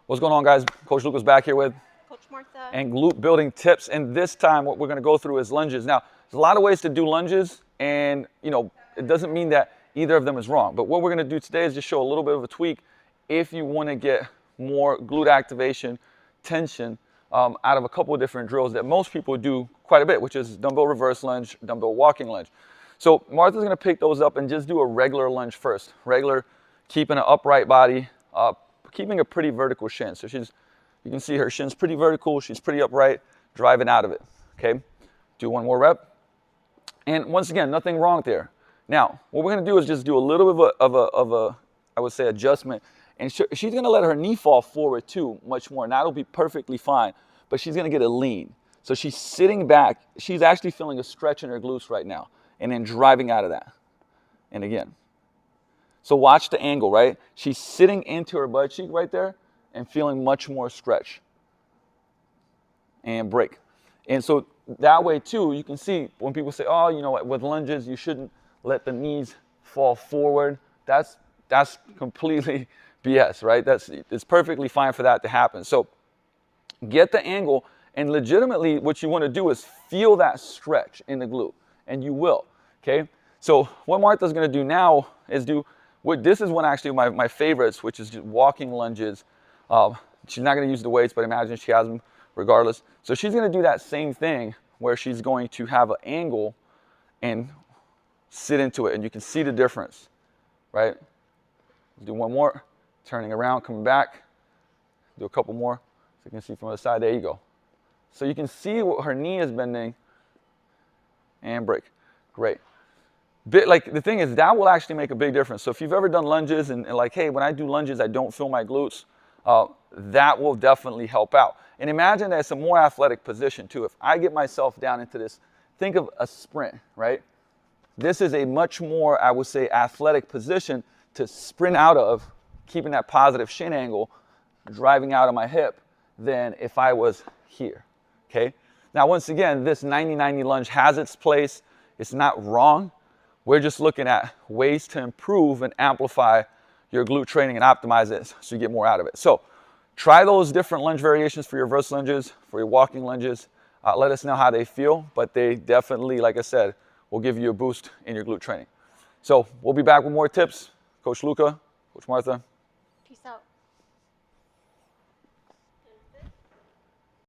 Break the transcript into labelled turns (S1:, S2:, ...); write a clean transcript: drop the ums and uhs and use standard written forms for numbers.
S1: What's going on, guys? Coach Luca's back here with
S2: Coach Martha.
S1: and glute building tips. And this time what we're going to go through is lunges. Now, there's a lot of ways to do lunges, and it doesn't mean that either of them is wrong. But what we're going to do today is just show a little bit of a tweak if you want to get more glute activation, tension out of a couple of different drills that most people do quite a bit, which is dumbbell reverse lunge, dumbbell walking lunge. So Martha's going to pick those up and just do a regular lunge first. Regular, keeping an upright body, keeping a pretty vertical shin. So you can see her shin's pretty vertical, she's pretty upright, driving out of it, okay? Do one more rep. And once again, nothing wrong there. Now, what we're gonna do is just do a little bit of a I would say, adjustment. And she's gonna let her knee fall forward too, much more. And that'll be perfectly fine, but she's gonna get a lean. So she's sitting back, she's actually feeling a stretch in her glutes right now, and then driving out of that. And again. So watch the angle, right? She's sitting into her butt cheek right there and feeling much more stretch. And break. And so that way too, you can see when people say, oh, with lunges, you shouldn't let the knees fall forward. That's completely BS, right? It's perfectly fine for that to happen. So get the angle, and legitimately what you want to do is feel that stretch in the glute, and you will, okay? So what Martha's going to do now is this is one actually of my favorites, which is just walking lunges. She's not going to use the weights, but imagine she has them regardless. So she's going to do that same thing where she's going to have an angle and sit into it, and you can see the difference, right? Do one more, turning around, coming back. Do a couple more, so you can see from the side. There you go. So you can see what her knee is bending, and break. Great. Like the thing is, that will actually make a big difference. So if you've ever done lunges and like, hey, when I do lunges, I don't feel my glutes, that will definitely help out. And imagine that it's a more athletic position too. If I get myself down into this, think of a sprint, right? This is a much more, I would say, athletic position to sprint out of, keeping that positive shin angle, driving out of my hip, than if I was here, okay? Now, once again, this 90-90 lunge has its place. It's not wrong. We're just looking at ways to improve and amplify your glute training and optimize it so you get more out of it. So try those different lunge variations for your reverse lunges, for your walking lunges. Let us know how they feel, but they definitely, like I said, will give you a boost in your glute training. So we'll be back with more tips. Coach Luca, Coach Martha.
S2: Peace out.